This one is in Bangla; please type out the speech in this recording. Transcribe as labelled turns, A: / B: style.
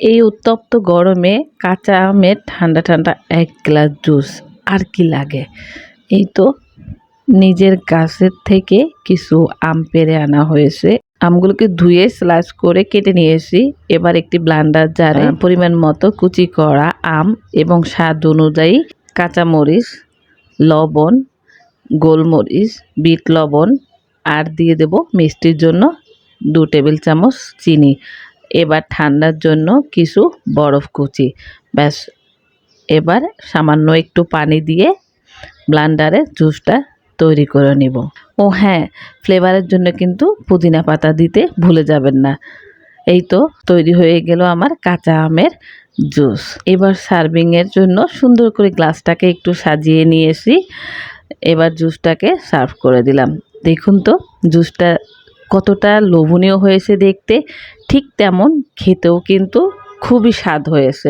A: এই উত্তপ্ত গরমে কাঁচা আমের ঠান্ডা ঠান্ডা এক গ্লাস জুস আর কি লাগে। এই তো নিজের গাছের থেকে কিছু আম পেড়ে আনা হয়েছে। আমগুলোকে ধুয়ে স্লাইস করে কেটে নিয়েছি। এবার একটি ব্লেন্ডার জারে পরিমাণ মতো কুচি করা আম এবং স্বাদ অনুযায়ী কাঁচামরিচ, লবণ, গোলমরিচ, বিট লবণ আর দিয়ে দেব মিষ্টির জন্য 2 টেবিল চামচ চিনি। এবার ঠান্ডার জন্য কিছু বরফ কুচি। ব্যাস, এবার সামান্য একটু পানি দিয়ে ব্লেন্ডারে জুসটা তৈরি করে নিব। ও হ্যাঁ, ফ্লেভারের জন্য কিন্তু পুদিনা পাতা দিতে ভুলে যাবেন না। এই তো তৈরি হয়ে গেল আমার কাঁচা আমের জুস। এবার সার্ভিংয়ের জন্য সুন্দর করে গ্লাসটাকে একটু সাজিয়ে নিয়েছি। এবার জুসটাকে সার্ভ করে দিলাম। দেখুন তো জুসটা কতটা লোভনীয় হয়েছে দেখতে, ঠিক তেমন খেতেও কিন্তু খুবই স্বাদ হয়েছে।